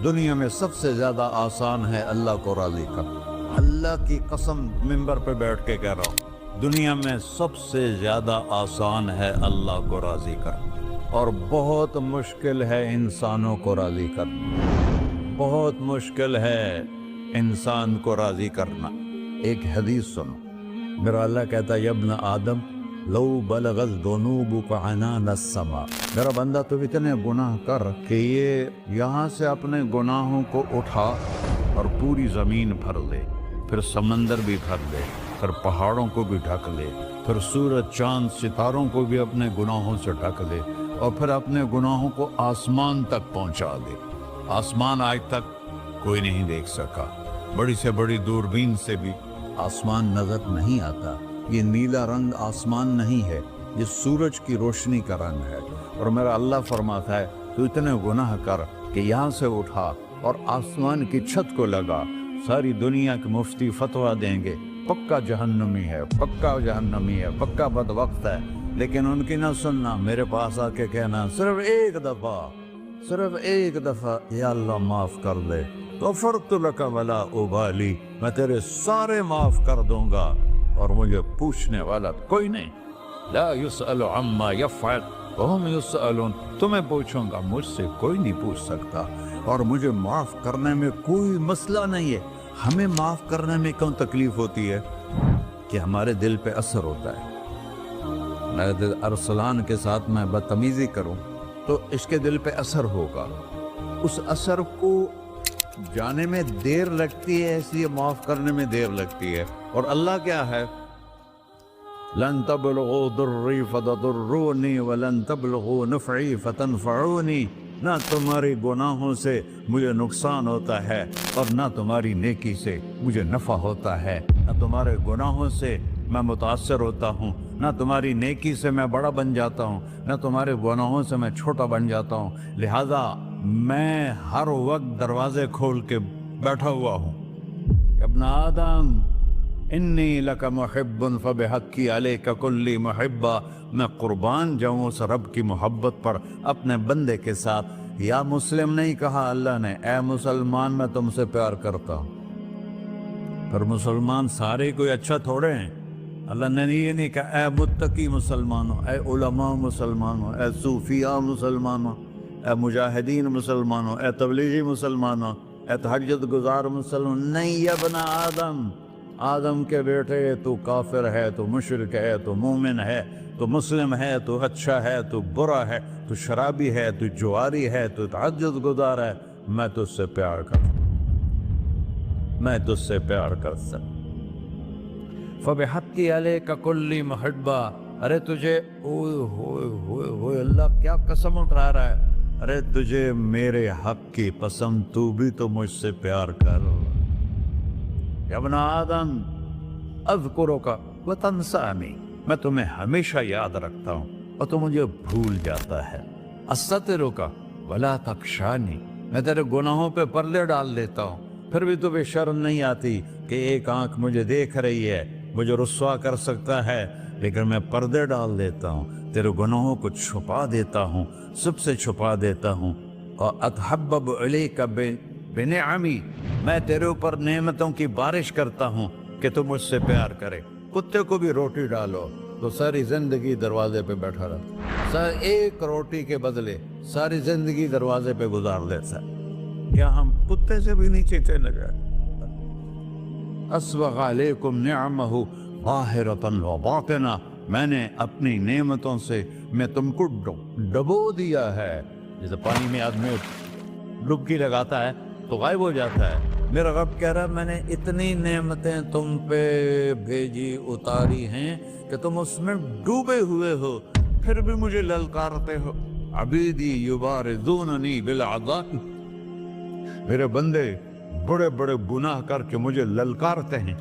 دنیا میں سب سے زیادہ آسان ہے اللہ کو راضی کرنا۔ اللہ کی قسم منبر پہ بیٹھ کے کہہ رہا ہوں، دنیا میں سب سے زیادہ آسان ہے اللہ کو راضی کرنا، اور بہت مشکل ہے انسانوں کو راضی کرنا۔ بہت مشکل ہے انسان کو راضی کرنا۔ ایک حدیث سنو، میرا اللہ کہتا ہے یا ابن آدم لو بلغت ذنوبک عنان السماء، میرا بندہ تو اتنے گناہ کر کہ یہ یہاں سے اپنے گناہوں کو اٹھا اور پوری زمین بھر لے، پھر سمندر بھی بھر لے، پھر پہاڑوں کو بھی ڈھک لے، پھر سورج چاند ستاروں کو بھی اپنے گناہوں سے ڈھک لے، اور پھر اپنے گناہوں کو آسمان تک پہنچا دے۔ آسمان آج تک کوئی نہیں دیکھ سکا، بڑی سے بڑی دوربین سے بھی آسمان نظر نہیں آتا۔ یہ نیلا رنگ آسمان نہیں ہے، یہ سورج کی روشنی کا رنگ ہے۔ اور میرا اللہ فرماتا ہے تو اتنے گناہ کر کہ یہاں سے اٹھا اور آسمان کی چھت کو لگا، ساری دنیا کے مفتی فتویٰ دیں گے پکا جہنمی ہے، پکا جہنمی ہے، پکا بدبخت ہے، لیکن ان کی نہ سننا، میرے پاس آ کے کہنا صرف ایک دفعہ یا اللہ معاف کر دے، غفرت لک ولا ابالی، میں تیرے سارے معاف کر دوں گا اور مجھے پوچھنے والا کوئی نہیں۔ لا يسأل عما يفعل وهم يسألون، تمہیں پوچھوں گا، مجھ سے کوئی نہیں پوچھ سکتا، اور مجھے معاف کرنے میں کوئی مسئلہ نہیں ہے۔ ہمیں معاف کرنے میں کیوں تکلیف ہوتی ہے؟ کہ ہمارے دل پہ اثر ہوتا ہے۔ میرے دل ارسلان کے ساتھ میں بدتمیزی کروں تو اس کے دل پہ اثر ہوگا، اس اثر کو جانے میں دیر لگتی ہے، اس لیے معاف کرنے میں دیر لگتی ہے۔ اور اللہ کیا ہے؟ لن تبلغوا ضری فتضرونی ولن تبلغوا نفعی فتنفعونی، نہ تمہاری گناہوں سے مجھے نقصان ہوتا ہے اور نہ تمہاری نیکی سے مجھے نفع ہوتا ہے، نہ تمہارے گناہوں سے میں متاثر ہوتا ہوں، نہ تمہاری نیکی سے میں بڑا بن جاتا ہوں، نہ تمہارے گناہوں سے میں چھوٹا بن جاتا ہوں، لہذا میں ہر وقت دروازے کھول کے بیٹھا ہوا ہوں۔ ابن آدم انی لک محب فبحقی علیک کلی محبہ، میں قربان جاؤں اس رب کی محبت پر اپنے بندے کے ساتھ۔ یا مسلم نہیں کہا اللہ نے، اے مسلمان میں تم سے پیار کرتا ہوں۔ پر مسلمان سارے کوئی اچھا تھوڑے ہیں، اللہ نے یہ نہیں کہا اے متقی مسلمانوں، اے علماء مسلمانوں، اے صوفیاء مسلمانوں، اے مجاہدین مسلمانوں، اے تبلیغی مسلمانوں، اے تہجد گزار مسلمان، نہیں یا ابن آدم، آدم کے بیٹے، تو کافر ہے، تو مشرک ہے، تو مومن ہے، تو مسلم ہے، تو اچھا ہے، تو برا ہے، تو شرابی ہے، تو جواری ہے، تو تہجد گزار ہے، میں تجھ سے پیار کرتا ہوں، میں تجھ سے پیار کرتا ہوں۔ فبحقی علیک کلی محبہ، ارے تجھے اوئے اللہ کیا قسم اٹھا رہا ہے، ارے تجھے میرے حق کی قسم، تو بھی تو مجھ سے پیار کر۔ یا ابن آدم اذکرک وتنسانی، میں تمہیں ہمیشہ یاد رکھتا ہوں اور تو مجھے بھول جاتا ہے۔ استترک ولا تخشانی، میں تیرے گناہوں پہ پردے ڈال دیتا ہوں، پھر بھی تمہیں شرم نہیں آتی کہ ایک آنکھ مجھے دیکھ رہی ہے، مجھے رسوا کر سکتا ہے، لیکن میں پردے ڈال دیتا ہوں، تیرے گناہوں کو چھپا دیتا ہوں، سب سے چھپا دیتا ہوں۔ اور اتحبب الیک بنعمی، میں تیرے اوپر نعمتوں کی بارش کرتا ہوں کہ تو مجھ سے پیار کرے۔ کتے کو بھی روٹی ڈالو تو ساری زندگی دروازے پہ بیٹھا رہتا، ایک روٹی کے بدلے ساری زندگی دروازے پہ گزار دیتا ہے۔ کیا ہم کتے سے بھی نیچے چلے گئے؟ اسبغ علیکم نعمہ ظاہرۃ و باطنہ، میں نے اپنی نعمتوں سے میں تم کو ڈبو دیا ہے، جیسے پانی میں آدمی ڈبکی لگاتا ہے تو غائب ہو جاتا ہے۔ میرا رب کہہ رہا ہے میں نے اتنی نعمتیں تم پہ بھیجی، اتاری ہیں کہ تم اس میں ڈوبے ہوئے ہو، پھر بھی مجھے للکارتے ہو۔ عبیدی یبارزوننی بالعذاب، میرے بندے بڑے بڑے گناہ کر کے مجھے للکارتے ہیں۔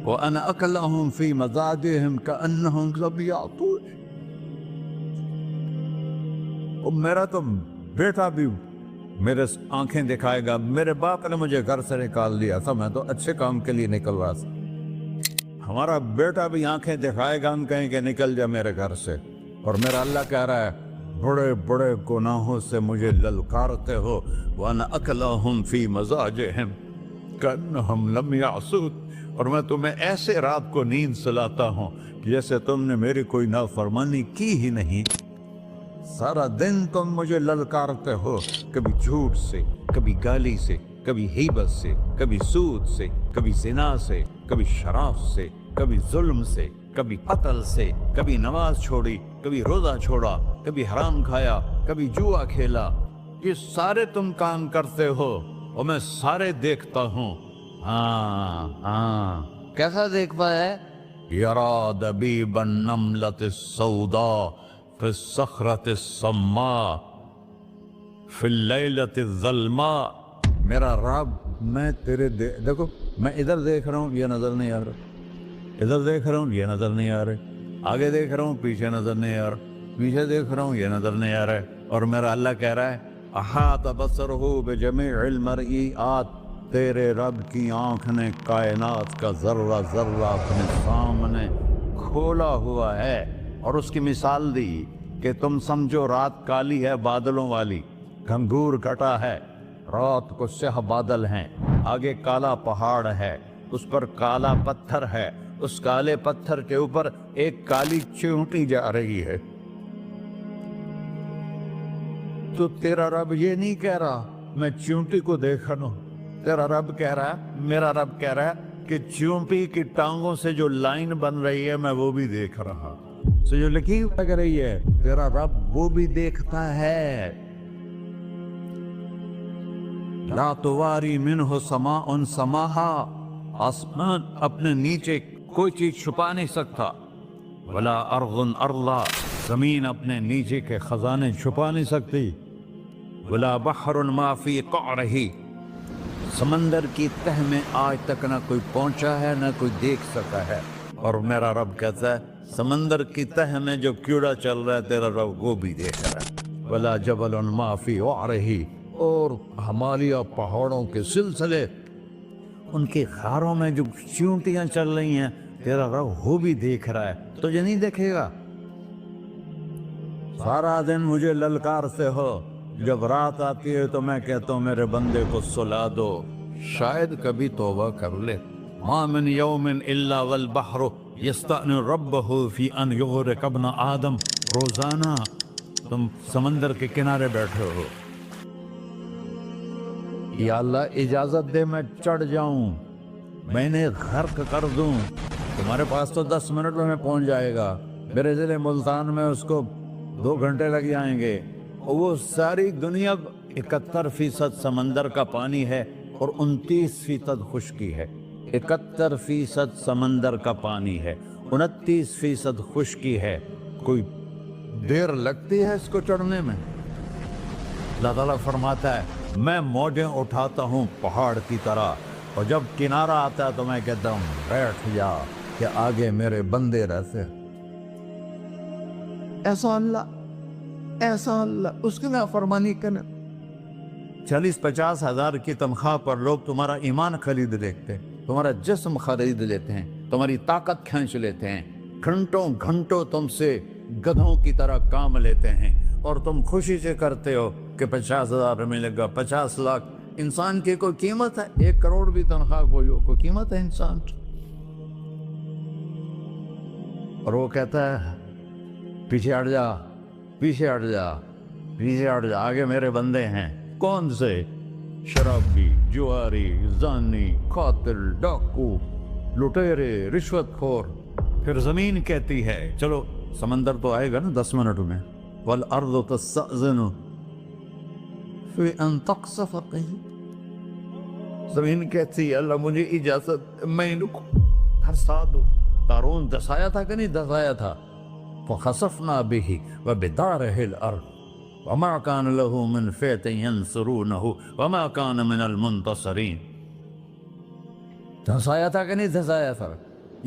وَأَنَا أَكْلَهُمْ فِي مَزَاجِهِمْ كَأَنَّهُمْ ظَبِيَّةٌ، اور میرا تو بیٹا بھی میرے آنکھیں دکھائے گا، میرے باپ نے مجھے گھر سے نکال دیا تھا، میں تو اچھے کام کے لیے نکل رہا تھا، ہمارا بیٹا بھی آنکھیں دکھائے گا، ہم کہیں کہ نکل جا میرے گھر سے۔ اور میرا اللہ کہہ رہا ہے بڑے بڑے گناہوں سے مجھے للکارتے ہو، وَأَنَا أَكْلَهُمْ فِي مَزَاجِهِمْ كَأَنَّهُمْ لَمْ يَعْصُونِ، اور میں تمہیں ایسے رات کو نیند سلاتا ہوں جیسے تم نے میری کوئی نافرمانی کی ہی نہیں۔ سارا دن تم مجھے للکارتے ہو، کبھی جھوٹ سے، کبھی گالی سے، کبھی غیبت سے، کبھی سود سے، کبھی زنا سے، کبھی شراب سے، کبھی ظلم سے، کبھی قتل سے، کبھی نماز چھوڑی، کبھی روزہ چھوڑا، کبھی حرام کھایا، کبھی جوا کھیلا۔ یہ سارے تم کام کرتے ہو اور میں سارے دیکھتا ہوں۔ ہاں ہاں، کیسا دیکھ پایا ہے؟ یرا دبیب النملۃ السوداء فی الصخرۃ الصماء فی اللیلۃ الظلماء۔ میرا رب، میں تیرے دیکھو، میں ادھر دیکھ رہا ہوں، یہ نظر نہیں آ رہا، ادھر دیکھ رہا ہوں، یہ نظر نہیں آ رہے، آگے دیکھ رہا ہوں، پیچھے نظر نہیں آ رہا، پیچھے دیکھ رہا ہوں، یہ نظر نہیں آ رہا ہے، اور میرا اللہ کہہ رہا ہے احاط بصرہ بجمیع المرئیات، تیرے رب کی آنکھ نے کائنات کا ذرہ ذرہ اپنے سامنے کھولا ہوا ہے، اور اس کی مثال دی کہ تم سمجھو رات کالی ہے بادلوں والی، گھنگور کٹا ہے، رات کو سیاہ بادل ہیں، آگے کالا پہاڑ ہے، اس پر کالا پتھر ہے، اس کالے پتھر کے اوپر ایک کالی چیونٹی جا رہی ہے۔ تو تیرا رب یہ نہیں کہہ رہا میں چیونٹی کو دیکھ رہا ہوں، تیرا رب کہہ رہا ہے، میرا رب کہہ رہا ہے کہ چیونٹی کی ٹانگوں سے جو لائن بن رہی ہے میں وہ بھی دیکھ رہا، سے جو لکیر لگ رہی ہے تیرا رب وہ بھی دیکھتا ہے۔ لا تواری منہ سماء سماہا، آسمان اپنے نیچے کوئی چیز چھپا نہیں سکتا، ولا ارض ارضا، زمین اپنے نیچے کے خزانے چھپا نہیں سکتی، ولا بحر ما فی قعرہ، سمندر کی تہ میں آج تک نہ کوئی پہنچا ہے نہ کوئی دیکھ سکا ہے، اور میرا رب کہتا ہے سمندر کی تہ میں جو کیڑا چل رہا ہے تیرا رب وہ بھی دیکھ رہا ہے، ولا جبل ما فی وعرہ، اور ہمالیہ پہاڑوں کے سلسلے، ان کی خاروں میں جو چیونٹیاں چل رہی ہیں تیرا رب وہ بھی دیکھ رہا ہے، تجھے نہیں دیکھے گا؟ سارا دن مجھے للکارتے ہو، جب رات آتی ہے تو میں کہتا ہوں میرے بندے کو سلا دو، شاید کبھی توبہ کر لے۔ ما من یوم الا والبحر یستأن ربہ فی ان یغرق ابن آدم، روزانہ تم سمندر کے کنارے بیٹھے ہو، یا اللہ اجازت دے میں چڑھ جاؤں، میں نے غرق کر دوں، تمہارے پاس تو 10 منٹ میں پہنچ جائے گا، میرے ضلع ملتان میں اس کو 2 گھنٹے لگ جائیں گے، اور وہ ساری دنیا 71% سمندر کا پانی ہے اور 29% خشکی ہے، 71% سمندر کا پانی ہے، 29% خشکی ہے، کوئی دیر لگتی ہے اس کو چڑھنے میں؟ اللہ تعالیٰ فرماتا ہے میں موجیں اٹھاتا ہوں پہاڑ کی طرح، اور جب کنارہ آتا ہے تو میں کہتا ہوں بیٹھ جا کہ آگے میرے بندے رہتے۔ ایسا اللہ اس کی نافرمانی کرنا۔ 40-50 ہزار کی تنخواہ پر لوگ تمہارا ایمان خرید لیتے ہیں، تمہارا جسم خرید لیتے ہیں، تمہاری طاقت کھینچ لیتے ہیں، گھنٹوں گھنٹوں تم سے گدھوں کی طرح کام لیتے ہیں، اور تم خوشی سے کرتے ہو کہ 50,000 ملے گا، 50 لاکھ۔ انسان کی کوئی قیمت ہے؟ 1 کروڑ بھی تنخواہ کوئی قیمت ہے انسان؟ اور وہ کہتا ہے پیچھے ہٹ جا، پیچھے ہٹ جا، پیچھے ہٹ جا، آگے میرے بندے ہیں۔ کون سے؟ شرابی، جواری، زانی، قاتل، ڈاکو، لٹیرے، رشوت خور۔ پھر زمین کہتی ہے چلو سمندر تو آئے گا نا 10 منٹ میں، والارض تستأذن فی ان تقصف قیل، زمین کہتی ہے اللہ مجھے اجازت، میں ان کو دھسا دو۔ قارون دھسایا تھا کہ نہیں دھسایا تھا؟ فخسفنا به وبداره الارض وما كان له من فئة ينصرونه وما كان من المنتصرين۔ دھسایا تھا کہ نہیں دھسایا تھا؟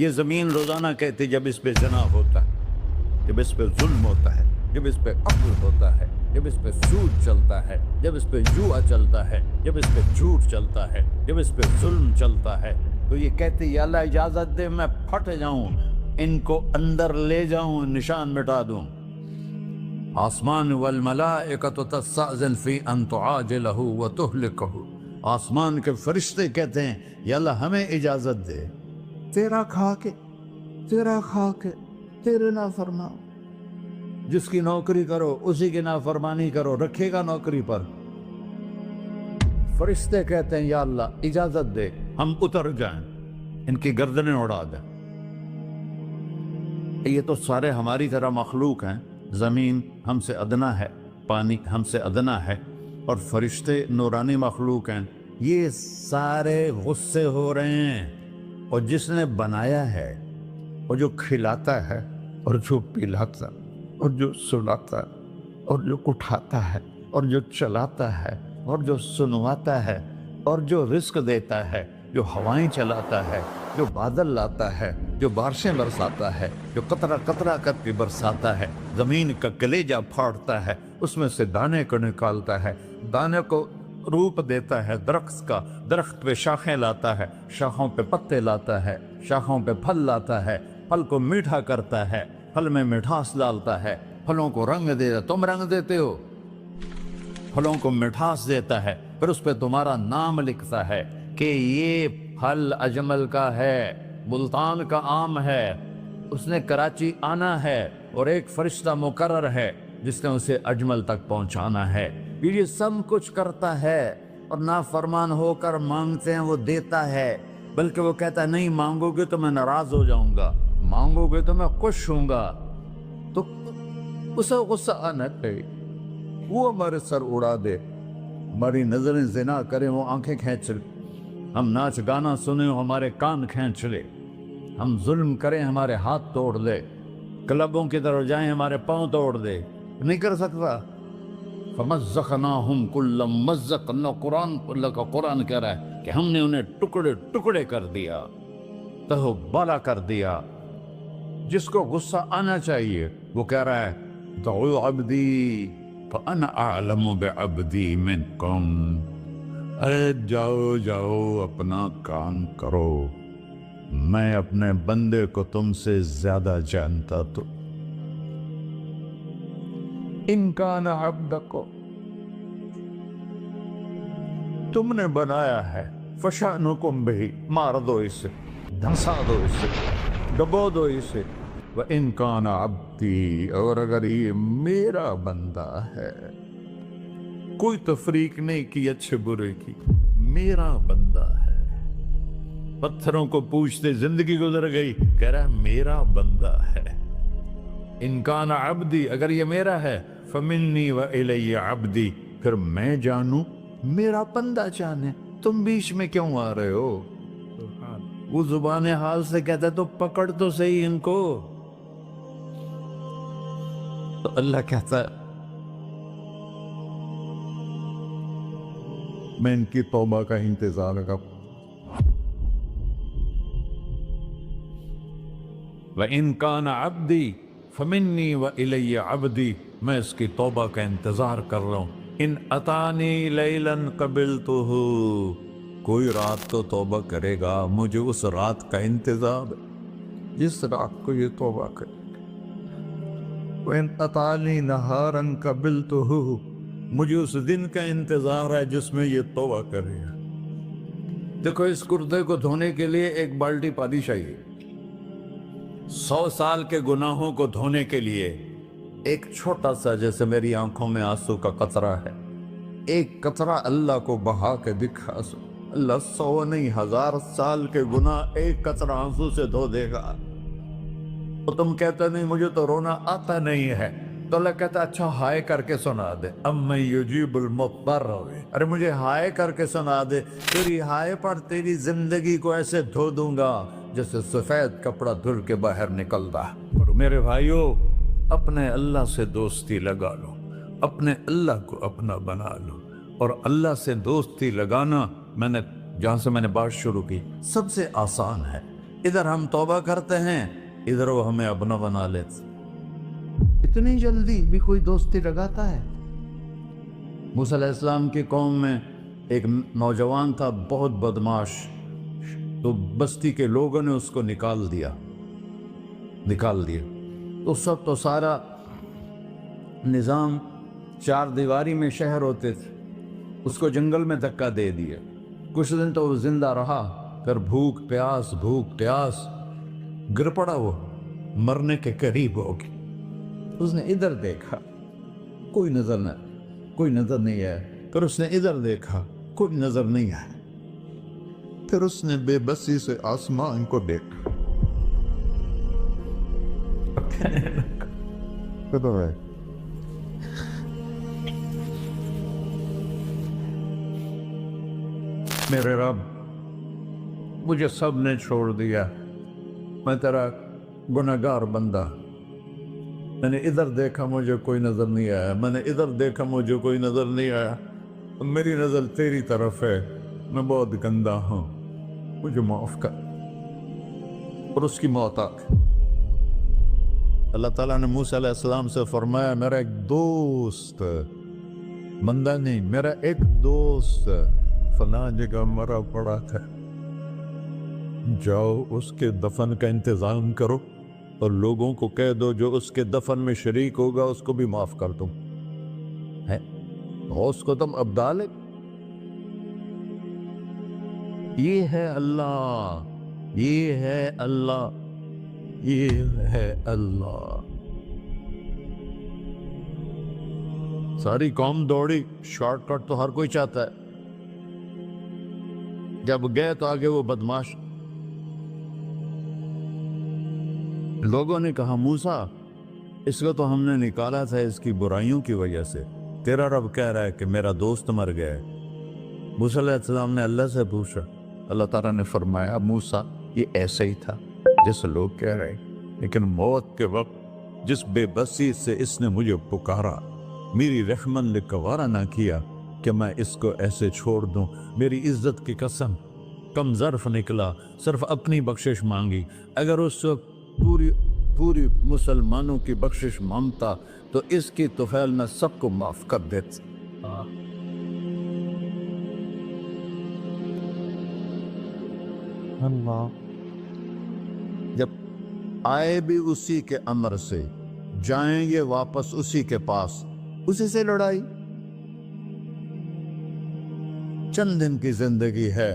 یہ زمین روزانہ کہتی جب اس پہ زنا ہوتا ہے، جب اس پہ ظلم ہوتا ہے، جب اس پہ قتل ہوتا ہے، جب اس پہ سود چلتا ہے، جب اس پہ جوا چلتا ہے، جب اس پہ جھوٹ چلتا ہے، جب اس پہ ظلم چلتا ہے، تو یہ کہتی یا اللہ اجازت دے میں پھٹ جاؤں، ان کو اندر لے جاؤں، نشان مٹا دوں۔ آسمان والملائکۃ تستأذن فی ان تعاجلہ وتہلکہ، آسمان کے فرشتے کہتے ہیں یا اللہ ہمیں اجازت دے، تیرا کھا کے تیرے نافرمان، جس کی نوکری کرو اسی کی نافرمانی کرو، رکھے گا نوکری پر؟ فرشتے کہتے ہیں یا اللہ اجازت دے ہم اتر جائیں، ان کی گردنیں اڑا دیں۔ یہ تو سارے ہماری طرح مخلوق ہیں، زمین ہم سے ادنا ہے، پانی ہم سے ادنا ہے، اور فرشتے نورانی مخلوق ہیں، یہ سارے غصے ہو رہے ہیں۔ اور جس نے بنایا ہے، اور جو کھلاتا ہے، اور جو پلاتا، اور جو سلاتا، اور جو اٹھاتا ہے، اور جو چلاتا ہے، اور جو سنواتا ہے، اور جو رزق دیتا ہے، جو ہوائیں چلاتا ہے، جو بادل لاتا ہے، جو بارشیں برساتا ہے، جو قطرہ قطرہ کر کے برساتا ہے، زمین کا کلیجہ پھاڑتا ہے، اس میں سے دانے کو نکالتا ہے، دانے کو روپ دیتا ہے درخت کا، درخت پہ شاخیں لاتا ہے، شاخوں پہ پتے لاتا ہے، شاخوں پہ پھل لاتا ہے، پھل کو میٹھا کرتا ہے، پھل میں مٹھاس ڈالتا ہے، پھلوں کو رنگ دیتا ہے، تم رنگ دیتے ہو، پھلوں کو مٹھاس دیتا ہے، پھر اس پہ تمہارا نام لکھتا ہے کہ یہ پھل اجمل کا ہے، ملتان کا آم ہے، اس نے کراچی آنا ہے، اور ایک فرشتہ مقرر ہے جس نے اسے اجمل تک پہنچانا ہے۔ یہ سب کچھ کرتا ہے، اور نافرمان ہو کر مانگتے ہیں وہ دیتا ہے، بلکہ وہ کہتا ہے نہیں مانگو گے تو میں ناراض ہو جاؤں گا، مانگو گے تو میں خوش ہوں گا۔ تو اسے غصہ آنا چاہیے، وہ ہمارے سر اڑا دے، ہماری نظریں زنا کریں وہ آنکھیں کھینچ لے، ہم ناچ گانا سنیں ہمارے کان کھینچ لے، ہم ظلم کریں ہمارے ہاتھ توڑ دے، کلبوں کی طرف جائیں ہمارے پاؤں توڑ دے، نہیں کر سکتا۔ فَمَزَّقْنَاهُمْ كُلَّ مُمَزَّقٍ، اللہ کا قرآن کہہ رہا ہے کہ ہم نے انہیں ٹکڑے ٹکڑے کر دیا، تہو بالا کر دیا۔ جس کو غصہ آنا چاہیے وہ کہہ رہا ہے دعوا عبدی فانا اعلم بعبدی منکم، ارے جاؤ جاؤ اپنا کام کرو، میں اپنے بندے کو تم سے زیادہ جانتا تو۔ ان کان عبدکو، تم نے بنایا ہے، فشانکم بہی، مار دو اسے، دھنسا دو اسے، ڈبو دو اسے۔ وَإِن كَانَ عَبْدِي، اور اگر یہ میرا بندہ ہے، کوئی تفریق نہیں کی اچھے برے کی، میرا بندہ ہے۔ پتھروں کو پوچھتے زندگی گزر گئی، کہہ رہا ہے میرا بندہ ہے۔ ان کان عبدی، اگر یہ میرا ہے، فمنی وإلی عبدی، پھر میں جانوں میرا بندہ جانے، تم بیچ میں کیوں آ رہے ہو؟ وہ زبان حال سے کہتا ہے تو پکڑ تو صحیح ان کو۔ تو اللہ کہتا ہے میں ان کی توبہ کا انتظار کروں۔ وَإِن كَانَ عَبْدِي فَمِنِّي وَإِلَيَّ عَبْدِي، میں اس کی توبہ کا انتظار کر رہا ہوں۔ ان اتانی لیلاً قبلتہ، کوئی رات تو توبہ کرے گا، مجھے اس رات کا انتظار ہے جس رات کو یہ توبہ کرے۔ وَإِنْ أَطَانِي نَهَارًا قَبِلْتُهُ، مجھے اس دن کا انتظار ہے جس میں یہ توبہ کرے گا۔ دیکھو اس کردے کو دھونے کے لیے ایک بالٹی پانی چاہیے، 100 سال کے گناہوں کو دھونے کے لیے ایک چھوٹا سا، جیسے میری آنکھوں میں آنسو کا قطرہ ہے، ایک قطرہ اللہ کو بہا کے دکھا سو، اللہ 100 نہیں 1000 سال کے گناہ ایک قطرہ آنسو سے دھو دے گا۔ تو تم کہتے نہیں مجھے تو رونا آتا نہیں ہے، تو اللہ کہتا اچھا ہائے کر کے سنا دے، اَمَّن يُجِيبُ الْمُضْطَرَّ، ارے مجھے ہائے کر کے سنا دے، تیری ہائے پر تیری زندگی کو ایسے دھو دوں گا جیسے سفید کپڑا دھل کے باہر نکلتا۔ میرے بھائیو، اپنے اللہ سے دوستی لگا لو، اپنے اللہ کو اپنا بنا لو، اور اللہ سے دوستی لگانا، جہاں سے میں نے بات شروع کی، سب سے آسان ہے۔ ادھر ہم توبہ کرتے ہیں، ادھر وہ ہمیں اپنا بنا لیتے۔ اتنی جلدی بھی کوئی دوستی لگاتا ہے؟ موسیٰ علیہ السلام کی قوم میں ایک نوجوان تھا بہت بدماش، تو بستی کے لوگوں نے اس کو نکال دیا۔ تو سب تو سارا نظام 4 دیواری میں شہر ہوتے تھے، اس کو جنگل میں دھکا دے دیا، کچھ دن تو وہ زندہ رہا، پھر بھوک پیاس گر پڑا، وہ مرنے کے قریب ہو گیا۔ اس نے ادھر دیکھا، کوئی نظر نہیں آیا، پھر اس نے ادھر دیکھا، کوئی نظر نہیں آیا، پھر اس نے بے بسی سے آسمان کو دیکھا۔ میرے رب، مجھے سب نے چھوڑ دیا، میں تیرا گنہگار بندہ، میں نے ادھر دیکھا مجھے کوئی نظر نہیں آیا، میں نے ادھر دیکھا مجھے کوئی نظر نہیں آیا، میری نظر تیری طرف ہے، میں بہت گندا ہوں، مجھے معاف کر۔ اور اس کی موت آ گئی۔ اللہ تعالیٰ نے موسیٰ علیہ السلام سے فرمایا، میرا ایک دوست، بندہ نہیں، میرا ایک دوست فلاں جگہ مرا پڑا تھا، جاؤ اس کے دفن کا انتظام کرو اور لوگوں کو کہہ دو جو اس کے دفن میں شریک ہوگا اس کو بھی معاف کر دوں۔ ہے غوث کو تم ابدال ہے۔ یہ ہے اللہ، یہ ہے اللہ، یہ ہے اللہ۔ ساری قوم دوڑی، شارٹ کٹ تو ہر کوئی چاہتا ہے، جب گئے تو آگے وہ بدماش لوگوں نے کہا، موسیٰ اس کو تو ہم نے نکالا تھا اس کی برائیوں کی وجہ سے، تیرا رب کہہ رہا ہے کہ میرا دوست مر گیا ہے۔ موسیٰ علیہ السلام نے اللہ سے پوچھا، اللہ تعالیٰ نے فرمایا، موسیٰ یہ ایسا ہی تھا جیسے لوگ کہہ رہے، لیکن موت کے وقت جس بے بسی سے اس نے مجھے پکارا، میری رحمت نے گوارا نہ کیا کہ میں اس کو ایسے چھوڑ دوں، میری عزت کی قسم، کم ظرف نکلا، صرف اپنی بخشش مانگی۔ اگر اس وقت پوری مسلمانوں کی بخشش مانگتا تو اس کی طفیل میں سب کو معاف کر دیتا۔ اللہ جب آئے بھی اسی کے امر سے، جائیں گے واپس اسی کے پاس، اسی سے لڑائی۔ چند دن کی زندگی ہے،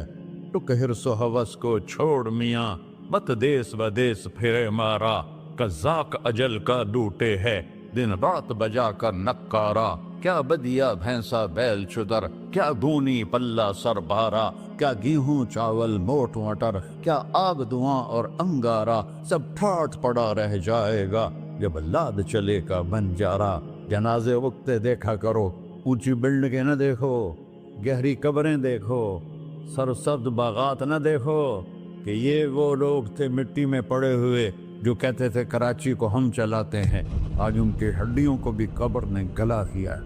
تو حرص و ہوس کو چھوڑ میاں، مت دیس و دیس پھرے مارا، قزاق اجل کا ڈوٹے ہے، دن رات بجا کر نکارا، کیا بدیا بھینسا بیل چدر، کیا گونی پلہ سر بارا، کیا گیہوں چاول موٹ مٹر، کیا آگ دھواں اور انگارا، سب ٹھاٹ پڑا رہ جائے گا جب لاد چلے کا بنجارا۔ جنازے وقت دیکھا کرو، اونچی بلڈنگیں نہ دیکھو، گہری قبریں دیکھو، سرسبز باغات نہ دیکھو کہ یہ وہ لوگ تھے مٹی میں پڑے ہوئے جو کہتے تھے کراچی کو ہم چلاتے ہیں، آج ان کی ہڈیوں کو بھی قبر نے گلا کیا ہے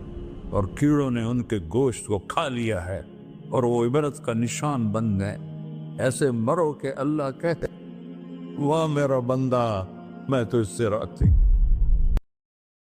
اور کیڑوں نے ان کے گوشت کو کھا لیا ہے اور وہ عبرت کا نشان بن گئے۔ ایسے مرو کہ اللہ کہتے، واہ میرا بندہ، میں تو اس سے راضی۔